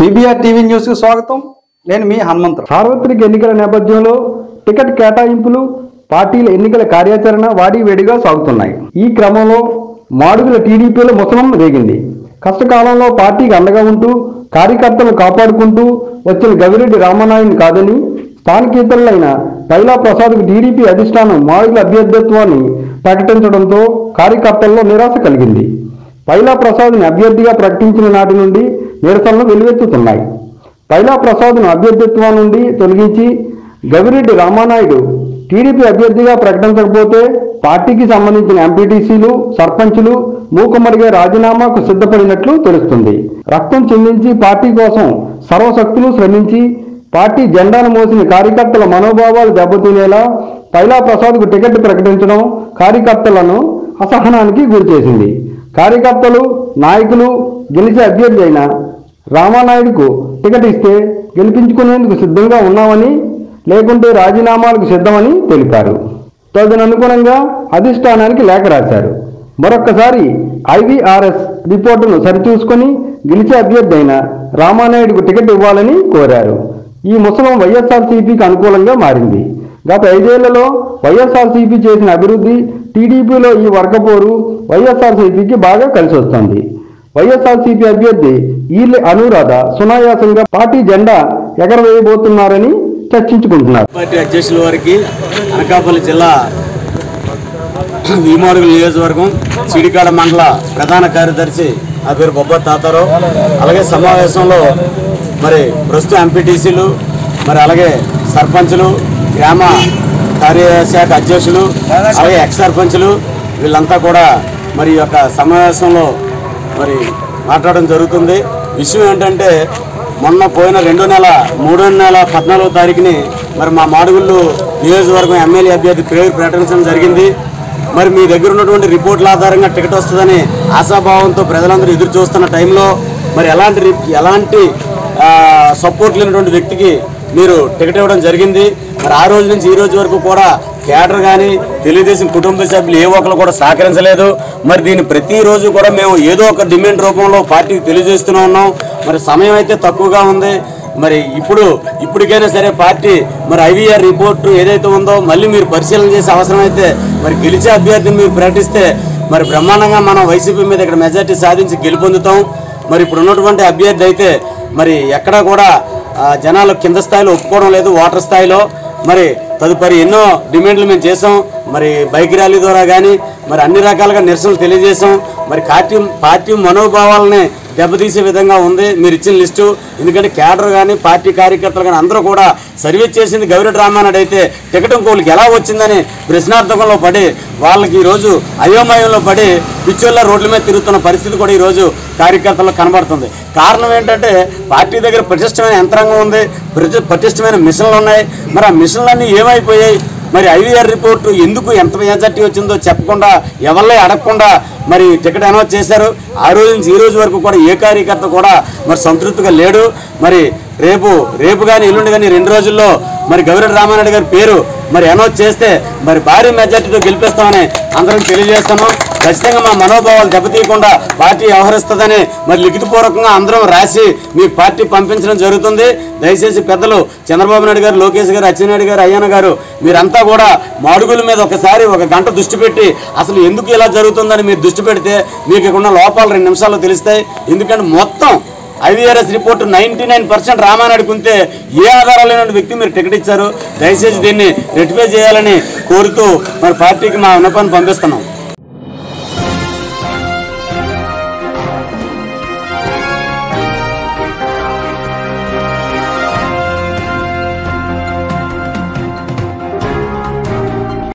PBR TV news కు స్వాగతం. నేను మీ హనుమంతరావు. సార్వత్రిక ఎన్నికల నేపథ్యంలో టికెట్ కేటాయింపులు, పార్టీల ఎన్నికల కార్యాచరణ వాడివేడిగా సాగుతున్నాయి. ఈ క్రమంలో మాడుగుల టీడీపీలో ముసలం రేగింది. కష్టకాలంలో పార్టీకి అండగా ఉంటూ కార్యకర్తలను కాపాడుకుంటూ వచ్చిన గవిరెడ్డి రామానాయుడు కాదని స్థానికేతరులైన పైలా ప్రసాద్కు టీడీపీ అధిష్టానం మాడుగుల అభ్యర్థిత్వాన్ని ప్రకటించడంతో కార్యకర్తల్లో నిరాశ కలిగింది. పైలా ప్రసాద్ని అభ్యర్థిగా ప్రకటించిన నాటి నుండి నిరసనలు వెలువెత్తుతున్నాయి. పైలా ప్రసాద్ను అభ్యర్థిత్వం నుండి తొలగించి గవిరెడ్డి రామానాయుడు టీడీపీ అభ్యర్థిగా ప్రకటించకపోతే పార్టీకి సంబంధించిన ఎంపీటీసీలు, సర్పంచులు మూకుమ్మడిగా రాజీనామాకు సిద్ధపడినట్లు తెలుస్తుంది. రక్తం చెందించి పార్టీ కోసం సర్వశక్తులు శ్రమించి పార్టీ జెండాను మోసిన కార్యకర్తల మనోభావాలు దెబ్బతినేలా పైలా ప్రసాద్కు టికెట్ ప్రకటించడం కార్యకర్తలను అసహనానికి గురిచేసింది. కార్యకర్తలు, నాయకులు గెలిచే అభ్యర్థి అయిన రామానాయుడుకు టికెట్ ఇస్తే గెలిపించుకునేందుకు సిద్ధంగా ఉన్నామని, లేకుంటే రాజీనామాలకు సిద్ధమని తెలిపారు. తదనుగుణంగా అధిష్టానానికి లేఖ రాశారు. మరొక్కసారి ఐవీఆర్ఎస్ రిపోర్టును సరిచూసుకొని గెలిచే అభ్యర్థి అయిన రామానాయుడుకు టికెట్ ఇవ్వాలని కోరారు. ఈ ముసలం వైఎస్ఆర్సీపీకి అనుకూలంగా మారింది. గత 5 ఏళ్లలో వైఎస్ఆర్సీపీ చేసిన అభివృద్ధి, టీడీపీలో ఈ వర్గపోరు వైఎస్ఆర్సీపీకి బాగా కలిసి వస్తుంది. వైఎస్ఆర్సీపీ అభ్యర్థి ఈర్లె అనురాధ సునాయాసంగా పార్టీ జెండా ఎగరవేయబోతున్నారని చర్చించుకుంటున్నారు. పార్టీ అధ్యక్షుల వారికి అనకాపల్లి జిల్లా మాడుగుల నియోజకవర్గం చీడికాడ మండల ప్రధాన కార్యదర్శి నా పేరు బొబ్బ తాతారావు. అలాగే సమావేశంలో మరి ప్రస్తుత ఎంపీటీసీలు, మరి అలాగే సర్పంచులు, గ్రామ కార్యశాఖ అధ్యక్షులు, అలాగే ఎక్స్ సర్పంచులు వీళ్ళంతా కూడా మరి ఈ యొక్క సమావేశంలో మరి మాట్లాడడం జరుగుతుంది. విషయం ఏంటంటే మొన్న పోయిన 3 నెల 14వ తారీఖుని మరి మా మాడుగుళ్ళు నియోజకవర్గం ఎమ్మెల్యే అభ్యర్థి పేరు ప్రకటించడం జరిగింది. మరి మీ దగ్గర ఉన్నటువంటి రిపోర్ట్ల ఆధారంగా టికెట్ వస్తుందని ఆశాభావంతో ప్రజలందరూ ఎదురు చూస్తున్న టైంలో మరి ఎలాంటి సపోర్ట్ లేనటువంటి వ్యక్తికి మీరు టికెట్ ఇవ్వడం జరిగింది. మరి ఆ రోజు నుంచి ఈ రోజు వరకు కూడా కేడర్ కానీ తెలుగుదేశం కుటుంబ సభ్యులు ఏ ఒక్కరు కూడా సహకరించలేదు. మరి దీన్ని ప్రతిరోజు కూడా మేము ఏదో ఒక డిమాండ్ రూపంలో పార్టీకి తెలియజేస్తూనే ఉన్నాం. మరి సమయం అయితే తక్కువగా ఉంది. మరి ఇప్పటికైనా సరే పార్టీ మరి ఐవీఆర్ రిపోర్టు ఏదైతే ఉందో మళ్ళీ మీరు పరిశీలన చేసే అవసరమైతే మరి గెలిచే అభ్యర్థిని మీరు ప్రకటిస్తే మరి బ్రహ్మాండంగా మనం వైసీపీ మీద ఇక్కడ మెజార్టీ సాధించి గెలుపొందుతాం. మరి ఇప్పుడు ఉన్నటువంటి అభ్యర్థి అయితే మరి ఎక్కడా కూడా జనాలు కింద స్థాయిలో ఒప్పుకోవడం లేదు, ఓటర్ స్థాయిలో. మరి తదుపరి ఎన్నో డిమాండ్లు మేము చేసాం. మరి బైక్ ర్యాలీ ద్వారా కానీ మరి అన్ని రకాలుగా నిరసనలు తెలియజేసాం. మరి పార్టీ మనోభావాలని దెబ్బతీసే విధంగా ఉంది మీరు ఇచ్చిన లిస్టు. ఎందుకంటే కేడర్ కానీ పార్టీ కార్యకర్తలు కానీ అందరూ కూడా సర్వీస్ చేసింది గవిరెడ్డి రామానాయుడు అయితే టికెట్ ఇంకోళ్ళకి ఎలా వచ్చిందని ప్రశ్నార్థకంలో పడి వాళ్ళకి ఈరోజు అయోమయంలో పడి పిచ్చోళ్ళ రోడ్ల మీద తిరుగుతున్న పరిస్థితి కూడా ఈరోజు కార్యకర్తలకు కనబడుతుంది. కారణం ఏంటంటే పార్టీ దగ్గర పటిష్టమైన యంత్రాంగం ఉంది, పటిష్టమైన మిషన్లు ఉన్నాయి. మరి ఆ మిషన్లన్నీ ఏమైపోయాయి? మరి ఐవీఆర్ రిపోర్టు ఎందుకు ఎంత మెజార్టీ వచ్చిందో చెప్పకుండా ఎవరిని అడగకుండా మరి టికెట్ అనౌన్స్ చేశారు. ఆ రోజు నుంచి ఈ రోజు వరకు కూడా ఏ కార్యకర్త కూడా మరి సంతృప్తిగా లేడు. మరి రేపు కానీ ఎల్లుండి కానీ 2 రోజుల్లో మరి గవిరెడ్డి రామానాయుడు గారి పేరు మరి అనౌన్స్ చేస్తే మరి భారీ మెజార్టీతో గెలిపిస్తామని అందరం తెలియజేస్తాము. ఖచ్చితంగా మా మనోభావాలు దెబ్బతీయకుండా పార్టీ వ్యవహరిస్తుందని మరి లిఖితపూర్వకంగా అందరం రాసి మీ పార్టీ పంపించడం జరుగుతుంది. దయచేసి పెద్దలు చంద్రబాబు నాయుడు గారు, లోకేష్ గారు, అచ్చెన్నాయుడు గారు, అయ్యన్న గారు మీరంతా కూడా మాడుగుల మీద ఒకసారి 1 గంట దృష్టి పెట్టి అసలు ఎందుకు ఇలా జరుగుతుందని మీరు దృష్టి పెడితే మీకు ఉన్న లోపాలు 2 నిమిషాల్లో తెలుస్తాయి. ఎందుకంటే మొత్తం ఐవీఆర్ఎస్ రిపోర్టు 99% రామానాయుడుకు ఉంటే ఏ ఆధారాలు లేని వ్యక్తి మీరు టికెట్ ఇచ్చారు. దయచేసి దీన్ని రెక్టిఫై చేయాలని కోరుతూ మరి పార్టీకి మా విన్నపాన్ని పంపిస్తున్నాం.